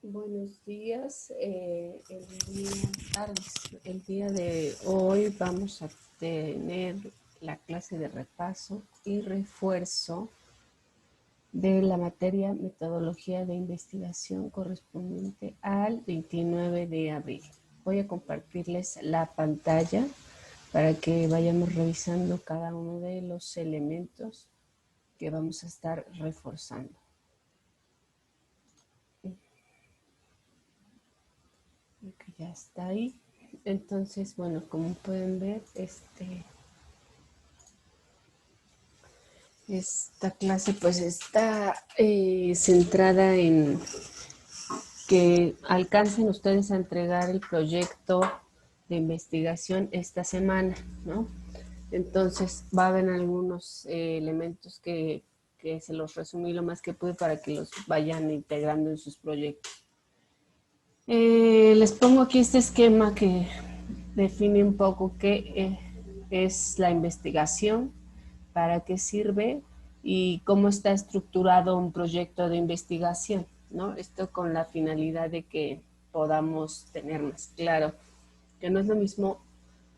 Buenos días, tardes. El día de hoy vamos a tener la clase de repaso y refuerzo de la materia metodología de investigación correspondiente al 29 de abril. Voy a compartirles la pantalla para que vayamos revisando cada uno de los elementos que vamos a estar reforzando. Que ya está ahí. Entonces, bueno, como pueden ver, esta clase pues está centrada en que alcancen ustedes a entregar el proyecto de investigación esta semana, ¿no? Entonces va a haber algunos elementos que se los resumí lo más que pude para que los vayan integrando en sus proyectos. Les pongo aquí este esquema que define un poco qué es la investigación, para qué sirve y cómo está estructurado un proyecto de investigación, ¿no? Esto con la finalidad de que podamos tener más claro que no es lo mismo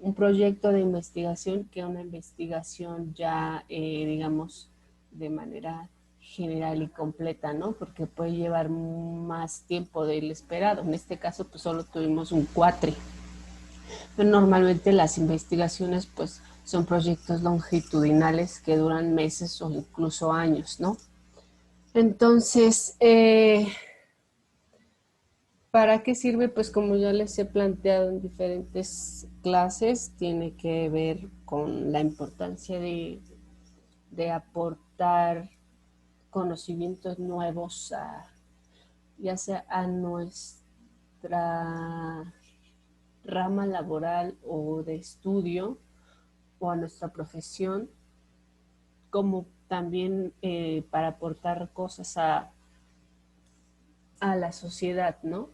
un proyecto de investigación que una investigación ya, digamos, de manera general y completa, ¿no? Porque puede llevar más tiempo del esperado. En este caso, pues solo tuvimos un cuatri. Pero normalmente las investigaciones, pues, son proyectos longitudinales que duran meses o incluso años, ¿no? Entonces, ¿para qué sirve? Pues como ya les he planteado en diferentes clases, tiene que ver con la importancia de aportar conocimientos nuevos ya sea a nuestra rama laboral o de estudio o a nuestra profesión, como también para aportar cosas a la sociedad, ¿no?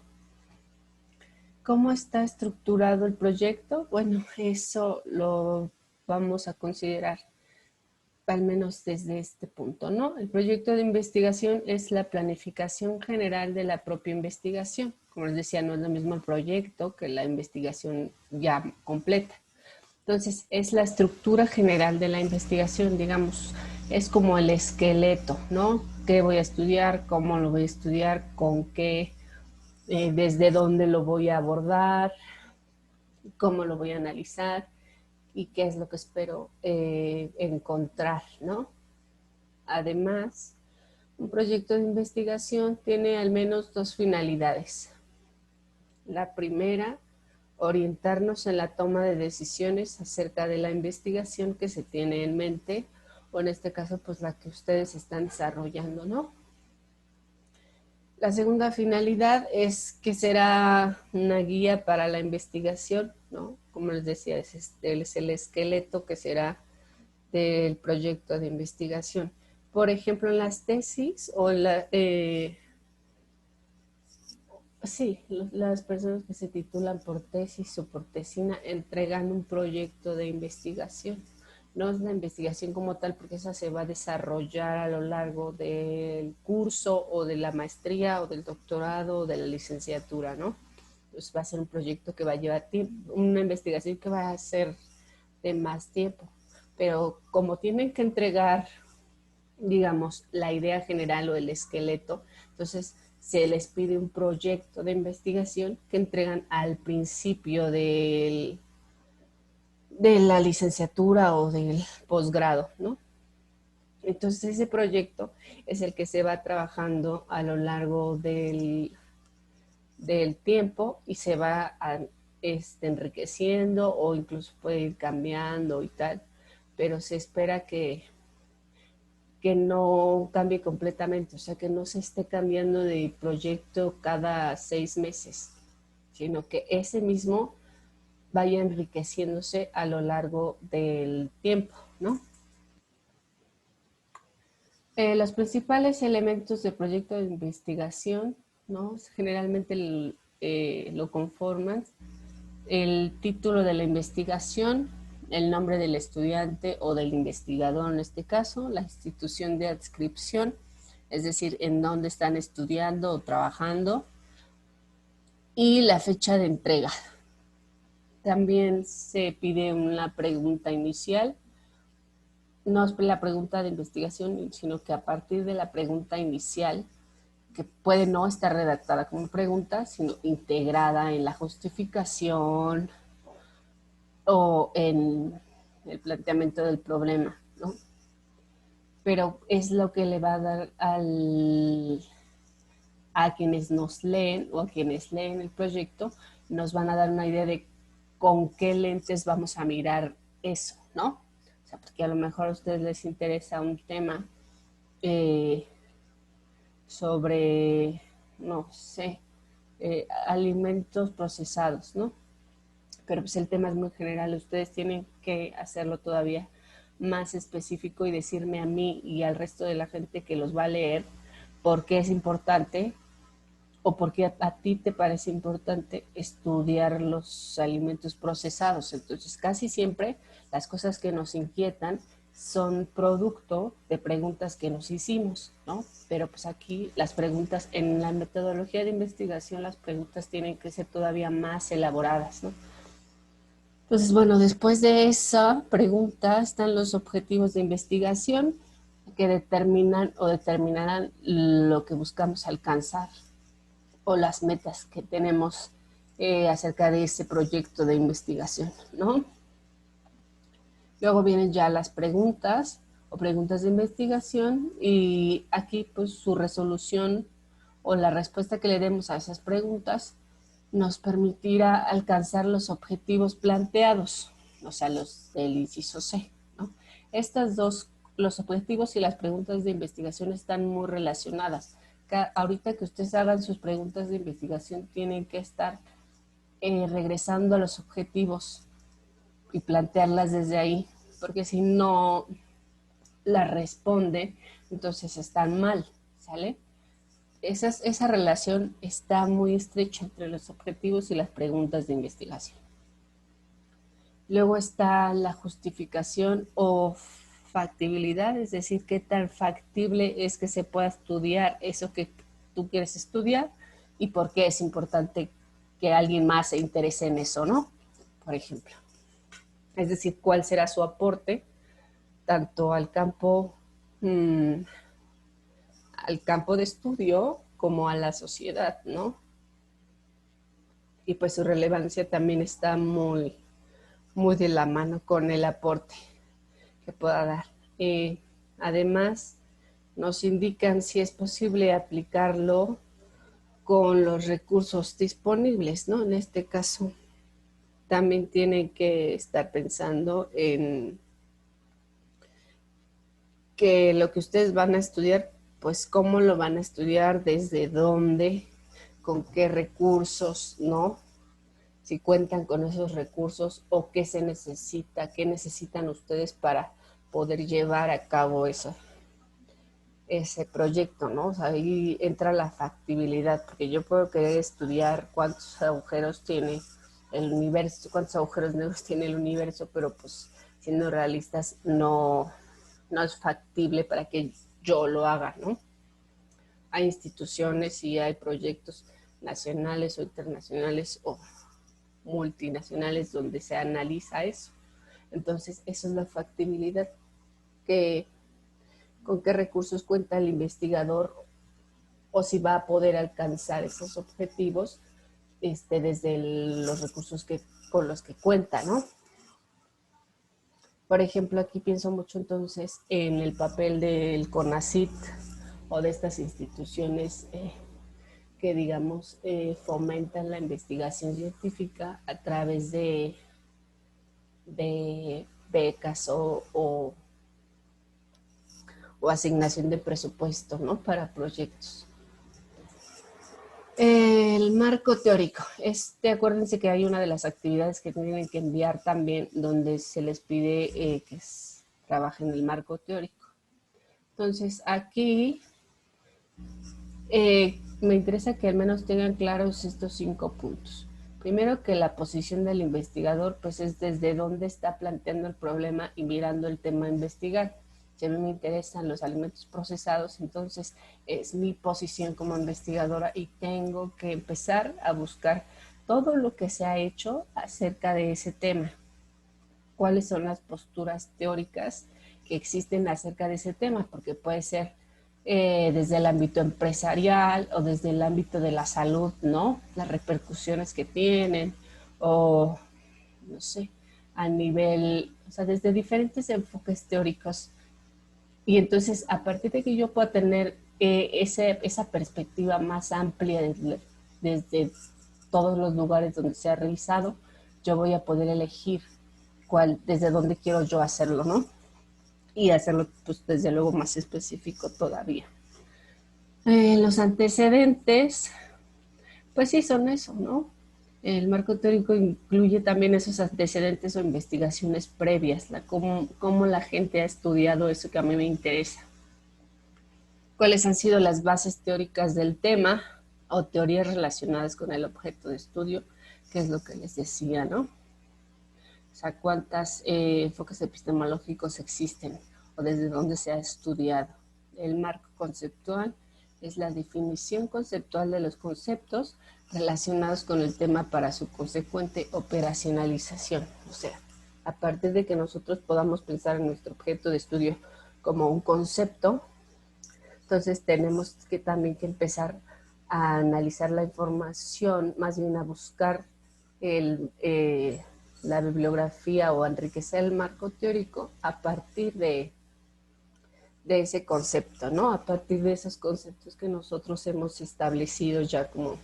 ¿Cómo está estructurado el proyecto? Bueno, eso lo vamos a considerar al menos desde este punto, ¿no? El proyecto de investigación es la planificación general de la propia investigación. Como les decía, no es lo mismo el proyecto que la investigación ya completa. Entonces, es la estructura general de la investigación, digamos, es como el esqueleto, ¿no? ¿Qué voy a estudiar? ¿Cómo lo voy a estudiar? ¿Con qué? ¿Desde dónde lo voy a abordar? ¿Cómo lo voy a analizar? ¿Y qué es lo que espero encontrar, ¿no? Además, un proyecto de investigación tiene al menos dos finalidades. La primera, orientarnos en la toma de decisiones acerca de la investigación que se tiene en mente, o en este caso, pues la que ustedes están desarrollando, ¿no? La segunda finalidad es que será una guía para la investigación, ¿no? Como les decía, es el esqueleto que será del proyecto de investigación. Por ejemplo, en las tesis o en sí, las personas que se titulan por tesis o por tesina entregan un proyecto de investigación. No es la investigación como tal, porque esa se va a desarrollar a lo largo del curso o de la maestría o del doctorado o de la licenciatura, ¿no? Pues va a ser un proyecto que va a llevar tiempo, una investigación que va a ser de más tiempo. Pero como tienen que entregar, digamos, la idea general o el esqueleto, entonces se les pide un proyecto de investigación que entregan al principio de la licenciatura o del posgrado, ¿no? Entonces ese proyecto es el que se va trabajando a lo largo del tiempo y se va enriqueciendo o incluso puede ir cambiando y tal, pero se espera que no cambie completamente, o sea, que no se esté cambiando de proyecto cada 6 meses, sino que ese mismo vaya enriqueciéndose a lo largo del tiempo, ¿no? Los principales elementos del proyecto de investigación, ¿no? Generalmente lo conforman el título de la investigación, el nombre del estudiante o del investigador en este caso, la institución de adscripción, es decir, en dónde están estudiando o trabajando, y la fecha de entrega. También se pide una pregunta inicial, no es la pregunta de investigación, sino que a partir de la pregunta inicial, que puede no estar redactada como pregunta, sino integrada en la justificación o en el planteamiento del problema, ¿no? Pero es lo que le va a dar a quienes nos leen o a quienes leen el proyecto, nos van a dar una idea de con qué lentes vamos a mirar eso, ¿no? O sea, porque a lo mejor a ustedes les interesa un tema eh, sobre, no sé, alimentos procesados, ¿no? Pero pues el tema es muy general, ustedes tienen que hacerlo todavía más específico y decirme a mí y al resto de la gente que los va a leer por qué es importante o por qué a ti te parece importante estudiar los alimentos procesados. Entonces, casi siempre las cosas que nos inquietan son producto de preguntas que nos hicimos, ¿no? Pero pues aquí las preguntas, en la metodología de investigación, las preguntas tienen que ser todavía más elaboradas, ¿no? Entonces, bueno, después de esa pregunta están los objetivos de investigación que determinan o determinarán lo que buscamos alcanzar o las metas que tenemos acerca de ese proyecto de investigación, ¿no? Luego vienen ya las preguntas o preguntas de investigación y aquí pues su resolución o la respuesta que le demos a esas preguntas nos permitirá alcanzar los objetivos planteados, o sea, los del inciso C, ¿no? Estas dos, los objetivos y las preguntas de investigación están muy relacionadas. Ahorita que ustedes hagan sus preguntas de investigación tienen que estar regresando a los objetivos y plantearlas desde ahí, porque si no las responde, entonces están mal, ¿sale? Esa relación está muy estrecha entre los objetivos y las preguntas de investigación. Luego está la justificación o factibilidad, es decir, qué tan factible es que se pueda estudiar eso que tú quieres estudiar y por qué es importante que alguien más se interese en eso, ¿no? Por ejemplo. Es decir, cuál será su aporte tanto al campo de estudio como a la sociedad, ¿no? Y pues su relevancia también está muy, muy de la mano con el aporte que pueda dar. Además, nos indican si es posible aplicarlo con los recursos disponibles, ¿no? En este caso, también tienen que estar pensando en que lo que ustedes van a estudiar, pues cómo lo van a estudiar, desde dónde, con qué recursos, ¿no? Si cuentan con esos recursos o qué se necesita, qué necesitan ustedes para poder llevar a cabo ese proyecto, ¿no? O sea, ahí entra la factibilidad, porque yo puedo querer estudiar cuántos agujeros tiene el universo, cuántos agujeros negros tiene el universo, pero pues siendo realistas no es factible para que yo lo haga, ¿no? Hay instituciones y hay proyectos nacionales o internacionales o multinacionales donde se analiza eso. Entonces, eso es la factibilidad, que con qué recursos cuenta el investigador o si va a poder alcanzar esos objetivos desde los recursos con los que cuenta, ¿no? Por ejemplo, aquí pienso mucho entonces en el papel del CONACYT o de estas instituciones que, digamos, fomentan la investigación científica a través de becas o asignación de presupuesto, ¿no? Para proyectos. El marco teórico. Acuérdense que hay una de las actividades que tienen que enviar también donde se les pide que trabajen el marco teórico. Entonces, aquí me interesa que al menos tengan claros estos 5 puntos. Primero, que la posición del investigador pues es desde dónde está planteando el problema y mirando el tema a investigar. que a mí me interesan los alimentos procesados, entonces es mi posición como investigadora y tengo que empezar a buscar todo lo que se ha hecho acerca de ese tema. ¿Cuáles son las posturas teóricas que existen acerca de ese tema? Porque puede ser desde el ámbito empresarial o desde el ámbito de la salud, ¿no? Las repercusiones que tienen o, no sé, a nivel, o sea, desde diferentes enfoques teóricos. Y entonces, a partir de que yo pueda tener esa perspectiva más amplia desde todos los lugares donde se ha revisado, yo voy a poder elegir desde dónde quiero yo hacerlo, ¿no? Y hacerlo, pues, desde luego más específico todavía. Los antecedentes, pues sí, son eso, ¿no? El marco teórico incluye también esos antecedentes o investigaciones previas, cómo la gente ha estudiado eso que a mí me interesa. ¿Cuáles han sido las bases teóricas del tema o teorías relacionadas con el objeto de estudio? Que es lo que les decía, ¿no? O sea, cuántos enfoques epistemológicos existen o desde dónde se ha estudiado. El marco conceptual es la definición conceptual de los conceptos relacionados con el tema para su consecuente operacionalización. O sea, a partir de que nosotros podamos pensar en nuestro objeto de estudio como un concepto, entonces tenemos que también que empezar a analizar la información, más bien a buscar la bibliografía o enriquecer el marco teórico a partir de ese concepto, ¿no? A partir de esos conceptos que nosotros hemos establecido ya como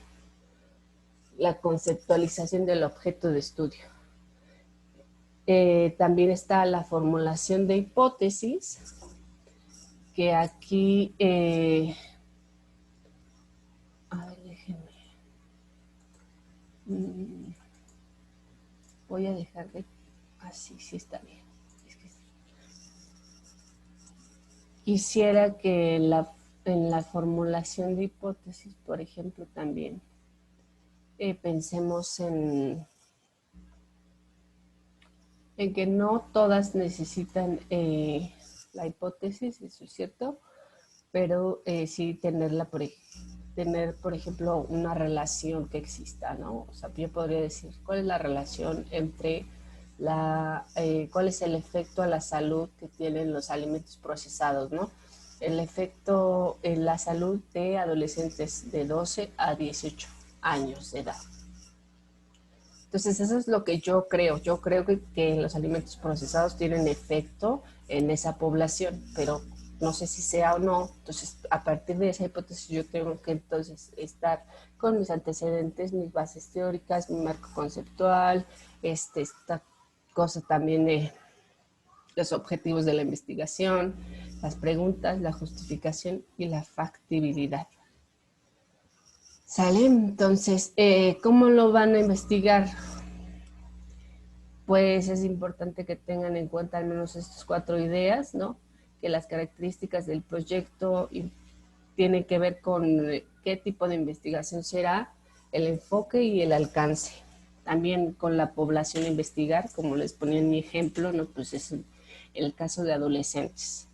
la conceptualización del objeto de estudio. También está la formulación de hipótesis, que aquí, a ver, déjenme. Voy a dejar de, así, sí está bien. Quisiera que en la formulación de hipótesis, por ejemplo, también pensemos en que no todas necesitan la hipótesis, eso es cierto, pero sí tener, por ejemplo, una relación que exista, ¿no? O sea, yo podría decir, ¿cuál es la relación entre cuál es el efecto a la salud que tienen los alimentos procesados, ¿no? El efecto en la salud de adolescentes de 12 a 18 años de edad. Entonces, eso es lo que yo creo. Yo creo que los alimentos procesados tienen efecto en esa población, pero no sé si sea o no. Entonces, a partir de esa hipótesis, yo tengo que entonces estar con mis antecedentes, mis bases teóricas, mi marco conceptual, esta cosa también de los objetivos de la investigación, las preguntas, la justificación y la factibilidad. ¿Sale? Entonces, ¿cómo lo van a investigar? Pues es importante que tengan en cuenta al menos estas 4 ideas, ¿no? Que las características del proyecto tienen que ver con qué tipo de investigación será, el enfoque y el alcance. También con la población a investigar, como les ponía en mi ejemplo, ¿no? Pues es el caso de adolescentes.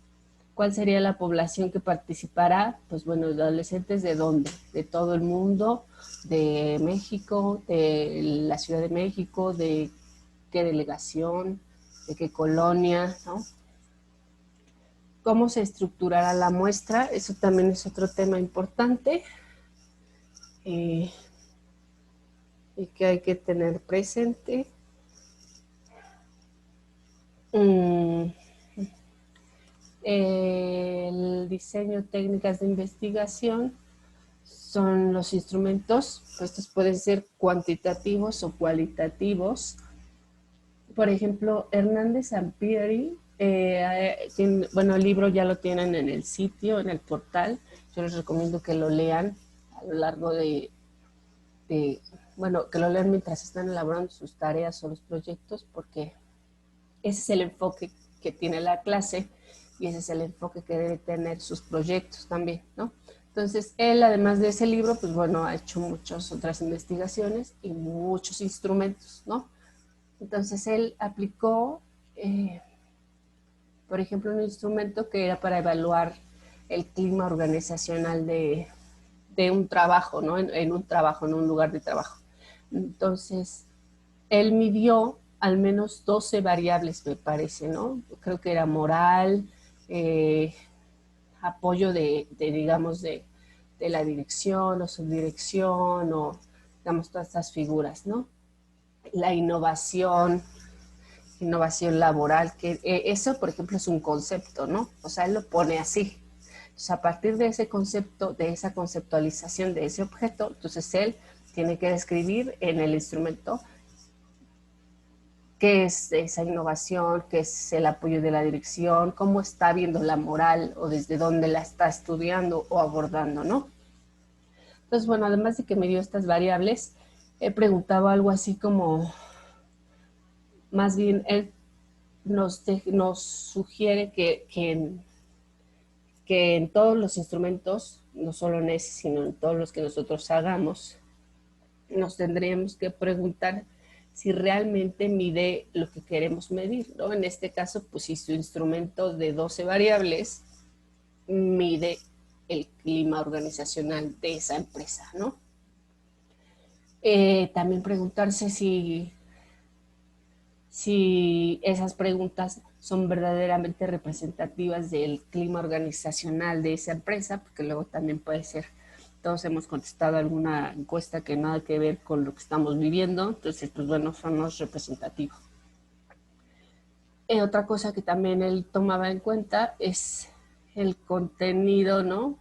¿Cuál sería la población que participará? Pues bueno, adolescentes de dónde? De todo el mundo, de México, de la Ciudad de México, de qué delegación, de qué colonia, ¿no? ¿Cómo se estructurará la muestra? Eso también es otro tema importante y que hay que tener presente. El diseño, técnicas de investigación son los instrumentos, estos pueden ser cuantitativos o cualitativos. Por ejemplo, Hernández Sampieri, bueno, el libro ya lo tienen en el sitio, en el portal. Yo les recomiendo que lo lean a lo largo bueno, que lo lean mientras están elaborando sus tareas o los proyectos, porque ese es el enfoque que tiene la clase y ese es el enfoque que debe tener sus proyectos también, ¿no? Entonces, él, además de ese libro, pues bueno, ha hecho muchas otras investigaciones y muchos instrumentos, ¿no? Entonces, él aplicó por ejemplo, un instrumento que era para evaluar el clima organizacional de un trabajo, ¿no? En un trabajo, en un lugar de trabajo. Entonces, él midió al menos 12 variables, me parece, ¿no? Creo que era moral, eh, apoyo digamos, de la dirección o subdirección o, digamos, todas estas figuras, ¿no? La innovación laboral, que eso, por ejemplo, es un concepto, ¿no? O sea, él lo pone así. Entonces, a partir de ese concepto, de esa conceptualización de ese objeto, entonces él tiene que describir en el instrumento qué es esa innovación, qué es el apoyo de la dirección, cómo está viendo la moral o desde dónde la está estudiando o abordando, ¿no? Entonces, bueno, además de que me dio estas variables, he preguntado algo así como, más bien, él nos sugiere que en todos los instrumentos, no solo en ese, sino en todos los que nosotros hagamos, nos tendríamos que preguntar si realmente mide lo que queremos medir, ¿no? En este caso, pues si su instrumento de 12 variables mide el clima organizacional de esa empresa, ¿no? También preguntarse si esas preguntas son verdaderamente representativas del clima organizacional de esa empresa, porque luego también puede ser, todos hemos contestado alguna encuesta que nada que ver con lo que estamos viviendo, entonces, pues bueno, eso no es representativo. Otra cosa que también él tomaba en cuenta es el contenido, ¿no?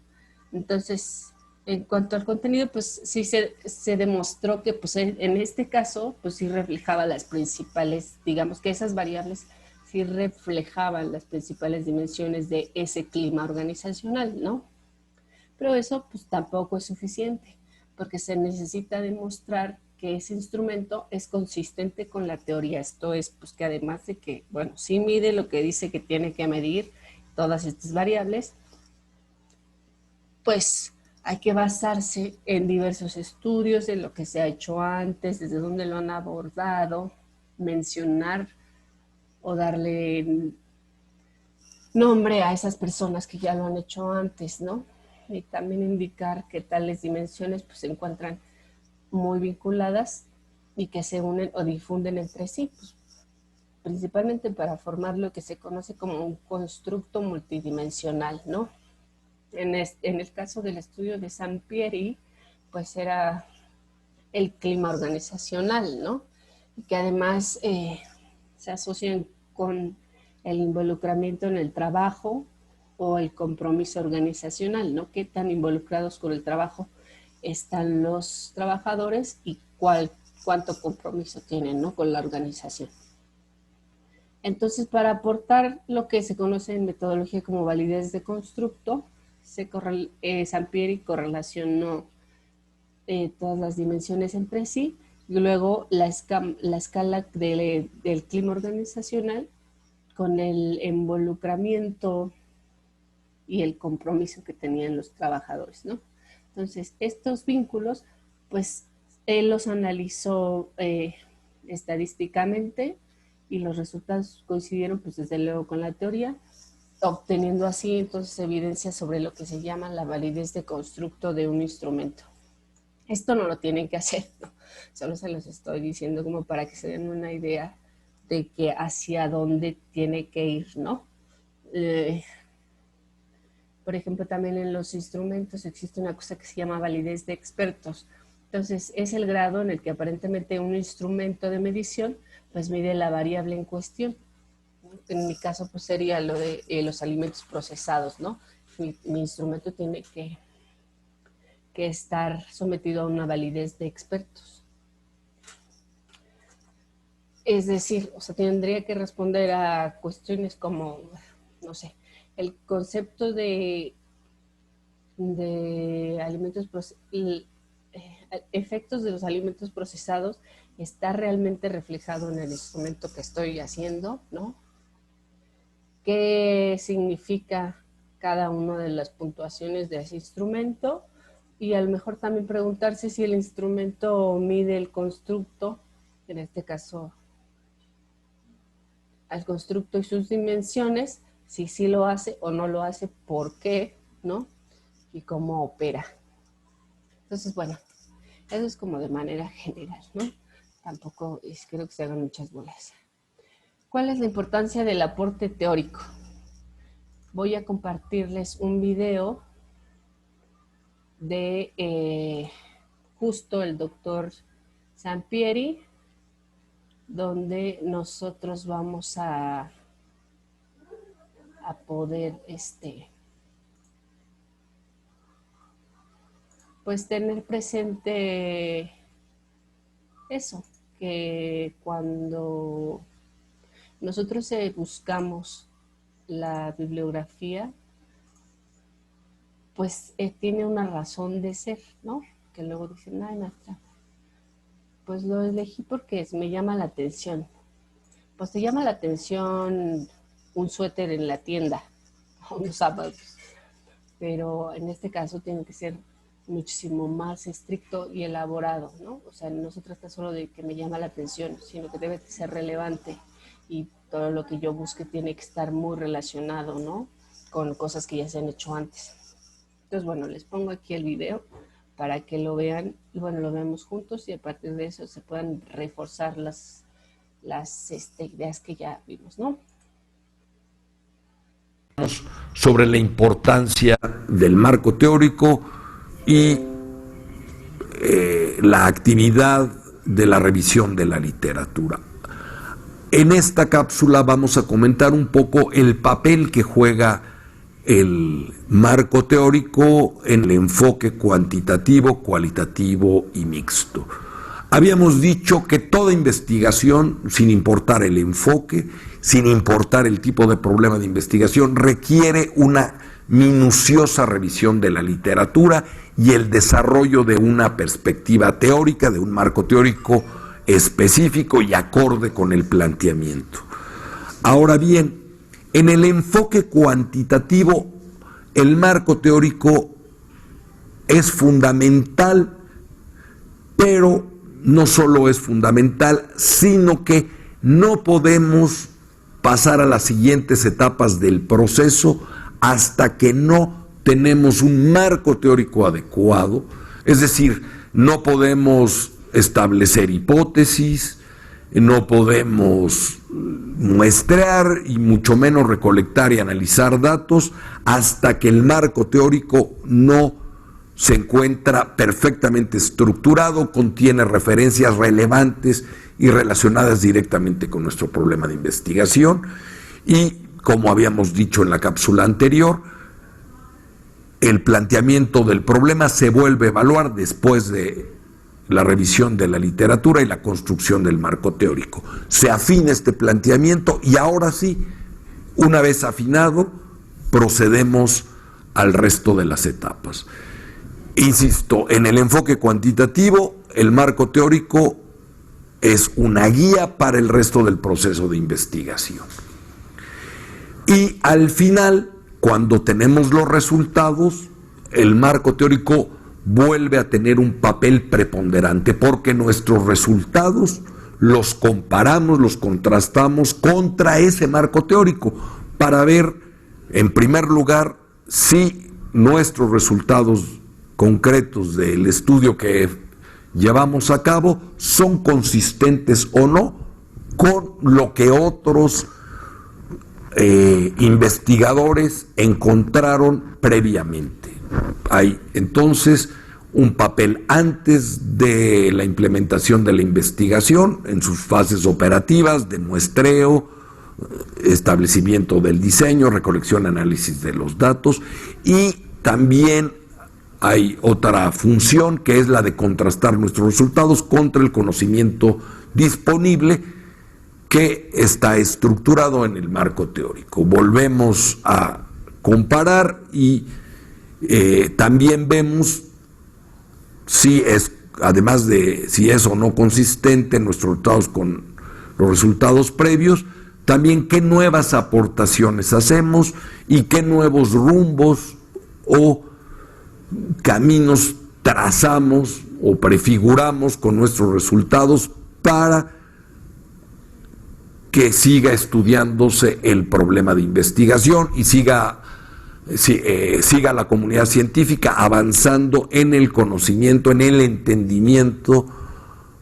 Entonces, en cuanto al contenido, pues sí se demostró que pues, en este caso, pues sí reflejaba las principales, digamos que esas variables sí reflejaban las principales dimensiones de ese clima organizacional, ¿no? Pero eso pues tampoco es suficiente, porque se necesita demostrar que ese instrumento es consistente con la teoría. Esto es, pues que además de que, bueno, sí mide lo que dice que tiene que medir, todas estas variables, pues hay que basarse en diversos estudios, de lo que se ha hecho antes, desde dónde lo han abordado, mencionar o darle nombre a esas personas que ya lo han hecho antes, ¿no? Y también indicar que tales dimensiones pues, se encuentran muy vinculadas y que se unen o difunden entre sí, pues, principalmente para formar lo que se conoce como un constructo multidimensional, ¿no? En el caso del estudio de Sampieri, pues era el clima organizacional, ¿no? Y que además se asocian con el involucramiento en el trabajo o el compromiso organizacional, ¿no? ¿Qué tan involucrados con el trabajo están los trabajadores y cuánto compromiso tienen, ¿no? Con la organización? Entonces, para aportar lo que se conoce en metodología como validez de constructo, Sampieri correlacionó todas las dimensiones entre sí, y luego la escala del clima organizacional con el involucramiento y el compromiso que tenían los trabajadores, ¿no? Entonces, estos vínculos, pues, él los analizó estadísticamente y los resultados coincidieron, pues, desde luego con la teoría, obteniendo así, entonces, evidencia sobre lo que se llama la validez de constructo de un instrumento. Esto no lo tienen que hacer, ¿no? Solo se los estoy diciendo como para que se den una idea de que hacia dónde tiene que ir, ¿no? Por ejemplo, también en los instrumentos existe una cosa que se llama validez de expertos. Entonces, es el grado en el que aparentemente un instrumento de medición pues mide la variable en cuestión. En mi caso, pues sería lo de los alimentos procesados, ¿no? Mi instrumento tiene que estar sometido a una validez de expertos. Es decir, o sea, tendría que responder a cuestiones como, no sé, el concepto de alimentos efectos de los alimentos procesados está realmente reflejado en el instrumento que estoy haciendo, ¿no? ¿Qué significa cada una de las puntuaciones de ese instrumento? Y a lo mejor también preguntarse si el instrumento mide el constructo, en este caso al constructo y sus dimensiones, si sí lo hace o no lo hace, por qué, ¿no? Y cómo opera. Entonces, bueno, eso es como de manera general, ¿no? Tampoco creo que se hagan muchas bolas. ¿Cuál es la importancia del aporte teórico? Voy a compartirles un video de justo el doctor Sampieri, donde nosotros vamos a poder pues tener presente eso, que cuando nosotros buscamos la bibliografía, pues tiene una razón de ser, ¿no? Que luego dicen, ay, maestra, pues lo elegí porque me llama la atención. Pues te llama la atención un suéter en la tienda, unos zapatos, pero en este caso tiene que ser muchísimo más estricto y elaborado, ¿no? O sea, no se trata solo de que me llama la atención, sino que debe ser relevante y todo lo que yo busque tiene que estar muy relacionado, ¿no? Con cosas que ya se han hecho antes. Entonces, bueno, les pongo aquí el video para que lo vean, y bueno, lo veamos juntos y a partir de eso se puedan reforzar las ideas que ya vimos, ¿no? Sobre la importancia del marco teórico y la actividad de la revisión de la literatura. En esta cápsula vamos a comentar un poco el papel que juega el marco teórico en el enfoque cuantitativo, cualitativo y mixto. Habíamos dicho que toda investigación, sin importar el enfoque, sin importar el tipo de problema de investigación, requiere una minuciosa revisión de la literatura y el desarrollo de una perspectiva teórica, de un marco teórico específico y acorde con el planteamiento. Ahora bien, en el enfoque cuantitativo, el marco teórico es fundamental, pero no solo es fundamental, sino que no podemos pasar a las siguientes etapas del proceso hasta que no tenemos un marco teórico adecuado. Es decir, no podemos establecer hipótesis, no podemos muestrear y mucho menos recolectar y analizar datos hasta que el marco teórico no se encuentra perfectamente estructurado, contiene referencias relevantes y relacionadas directamente con nuestro problema de investigación. Y, como habíamos dicho en la cápsula anterior, el planteamiento del problema se vuelve a evaluar después de la revisión de la literatura y la construcción del marco teórico. Se afina este planteamiento y ahora sí, una vez afinado, procedemos al resto de las etapas. Insisto, en el enfoque cuantitativo, el marco teórico es una guía para el resto del proceso de investigación. Y al final, cuando tenemos los resultados, el marco teórico vuelve a tener un papel preponderante, porque nuestros resultados los comparamos, los contrastamos contra ese marco teórico para ver, en primer lugar, si nuestros resultados concretos del estudio que llevamos a cabo son consistentes o no con lo que otros investigadores encontraron previamente. Hay entonces un papel antes de la implementación de la investigación en sus fases operativas de muestreo, establecimiento del diseño, recolección, análisis de los datos, y también hay otra función que es la de contrastar nuestros resultados contra el conocimiento disponible que está estructurado en el marco teórico. Volvemos a comparar y también vemos si es, además de si es o no consistente nuestros resultados con los resultados previos, también qué nuevas aportaciones hacemos y qué nuevos rumbos o caminos trazamos o prefiguramos con nuestros resultados para que siga estudiándose el problema de investigación y siga la comunidad científica avanzando en el conocimiento, en el entendimiento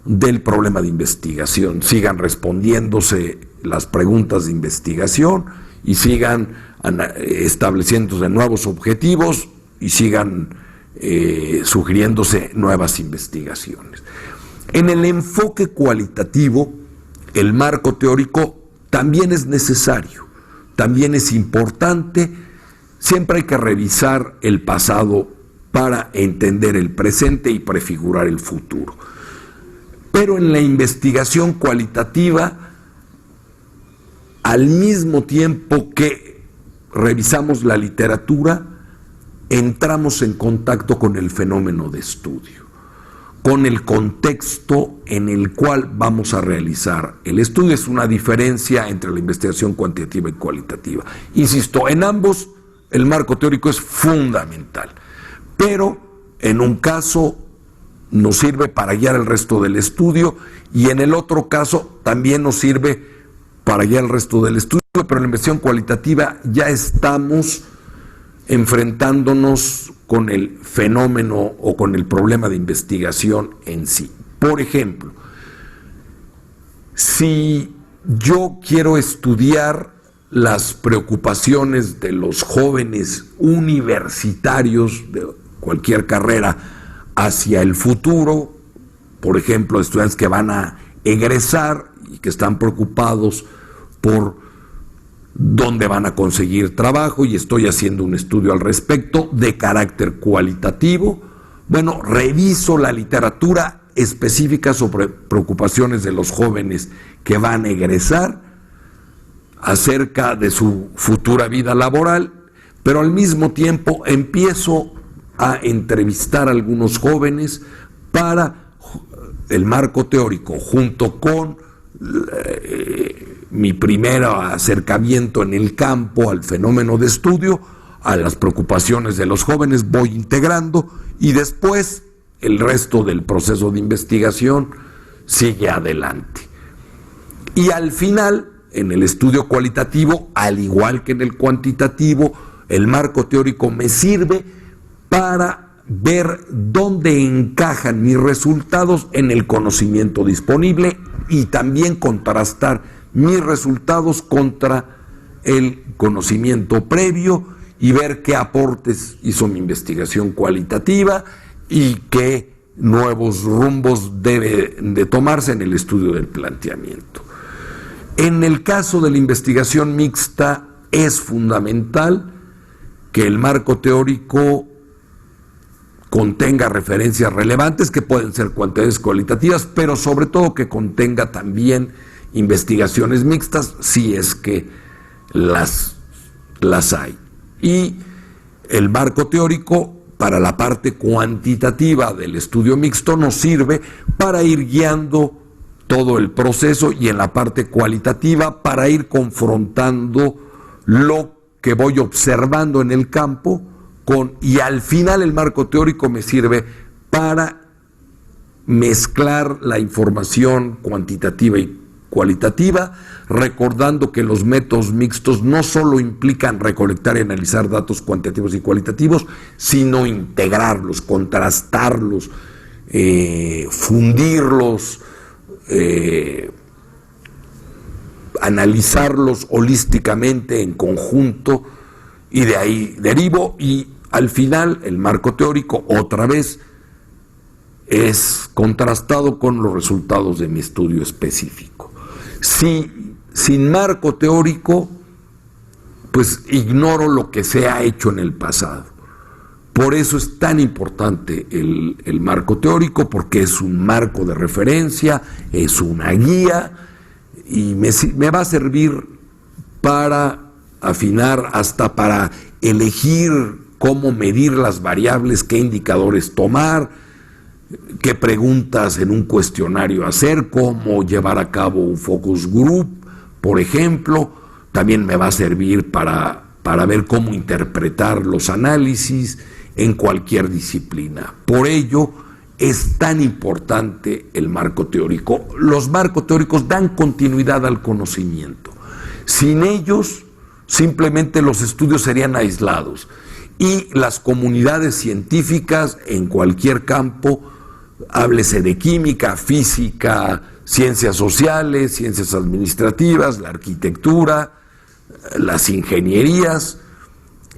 del problema de investigación, sigan respondiéndose las preguntas de investigación y sigan estableciéndose nuevos objetivos y sigan sugiriéndose nuevas investigaciones. En el enfoque cualitativo, el marco teórico también es necesario, también es importante. Siempre hay que revisar el pasado para entender el presente y prefigurar el futuro. Pero en la investigación cualitativa, al mismo tiempo que revisamos la literatura, entramos en contacto con el fenómeno de estudio, con el contexto en el cual vamos a realizar el estudio. Es una diferencia entre la investigación cuantitativa y cualitativa. Insisto, en ambos el marco teórico es fundamental, pero en un caso nos sirve para guiar el resto del estudio y en el otro caso también nos sirve para guiar el resto del estudio, pero en la investigación cualitativa ya estamos enfrentándonos con el fenómeno o con el problema de investigación en sí. Por ejemplo, si yo quiero estudiar las preocupaciones de los jóvenes universitarios de cualquier carrera hacia el futuro, por ejemplo, estudiantes que van a egresar y que están preocupados por dónde van a conseguir trabajo, y estoy haciendo un estudio al respecto de carácter cualitativo, bueno, reviso la literatura específica sobre preocupaciones de los jóvenes que van a egresar acerca de su futura vida laboral, pero al mismo tiempo empiezo a entrevistar a algunos jóvenes para el marco teórico, junto con mi primer acercamiento en el campo al fenómeno de estudio, a las preocupaciones de los jóvenes, voy integrando y después el resto del proceso de investigación sigue adelante. Y al final, en el estudio cualitativo, al igual que en el cuantitativo, el marco teórico me sirve para ver dónde encajan mis resultados en el conocimiento disponible y también contrastar mis resultados contra el conocimiento previo y ver qué aportes hizo mi investigación cualitativa y qué nuevos rumbos deben de tomarse en el estudio del planteamiento. En el caso de la investigación mixta es fundamental que el marco teórico contenga referencias relevantes que pueden ser cuantitativas, cualitativas, pero sobre todo que contenga también investigaciones mixtas si es que las hay. Y el marco teórico para la parte cuantitativa del estudio mixto nos sirve para ir guiando todo el proceso y en la parte cualitativa para ir confrontando lo que voy observando en el campo y al final el marco teórico me sirve para mezclar la información cuantitativa y cualitativa, recordando que los métodos mixtos no solo implican recolectar y analizar datos cuantitativos y cualitativos, sino integrarlos, contrastarlos, fundirlos, analizarlos holísticamente en conjunto, y de ahí derivo, y al final el marco teórico otra vez es contrastado con los resultados de mi estudio específico. Sin marco teórico, pues ignoro lo que se ha hecho en el pasado. Por eso es tan importante el marco teórico, porque es un marco de referencia, es una guía, y me va a servir para afinar, hasta para elegir cómo medir las variables, qué indicadores tomar, qué preguntas en un cuestionario hacer, cómo llevar a cabo un focus group, por ejemplo. También me va a servir para ver cómo interpretar los análisis en cualquier disciplina. Por ello, es tan importante el marco teórico. Los marcos teóricos dan continuidad al conocimiento. Sin ellos, simplemente los estudios serían aislados y las comunidades científicas en cualquier campo, háblese de química, física, ciencias sociales, ciencias administrativas, la arquitectura, las ingenierías,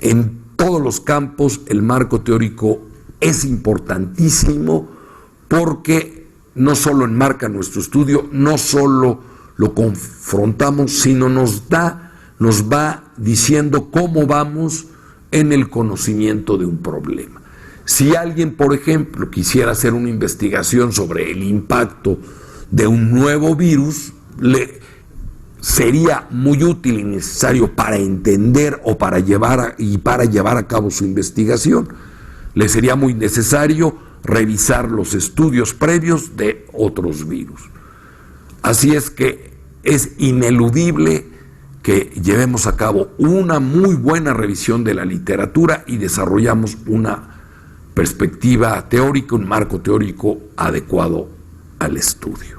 en todos los campos el marco teórico es importantísimo porque no solo enmarca nuestro estudio, no solo lo confrontamos, sino nos va diciendo cómo vamos en el conocimiento de un problema. Si alguien, por ejemplo, quisiera hacer una investigación sobre el impacto de un nuevo virus, sería muy útil y necesario para entender o para llevar a cabo su investigación. Le sería muy necesario revisar los estudios previos de otros virus. Así es que es ineludible que llevemos a cabo una muy buena revisión de la literatura y desarrollamos una perspectiva teórica, un marco teórico adecuado al estudio.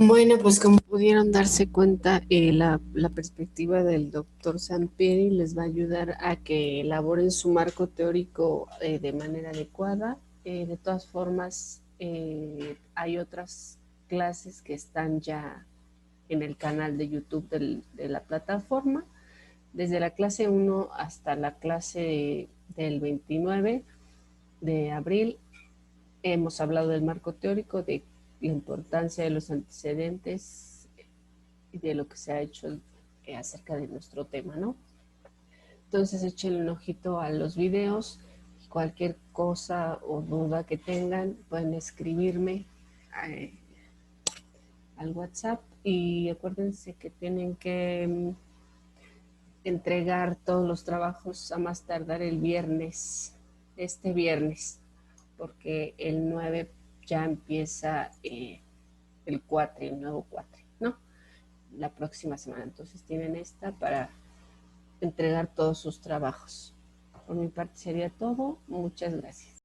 Bueno, pues como pudieron darse cuenta, la perspectiva del doctor Sampieri les va a ayudar a que elaboren su marco teórico de manera adecuada. De todas formas, hay otras clases que están ya en el canal de YouTube de la plataforma, desde la clase 1 hasta la clase del 29 de abril. Hemos hablado del marco teórico, de la importancia de los antecedentes y de lo que se ha hecho acerca de nuestro tema, ¿no? Entonces echen un ojito a los videos. Cualquier cosa o duda que tengan, pueden escribirme al WhatsApp y acuérdense que tienen que entregar todos los trabajos a más tardar el viernes, este viernes, porque el 9 ya empieza el cuatri, el nuevo cuatri, ¿no? La próxima semana. Entonces tienen esta para entregar todos sus trabajos. Por mi parte sería todo. Muchas gracias.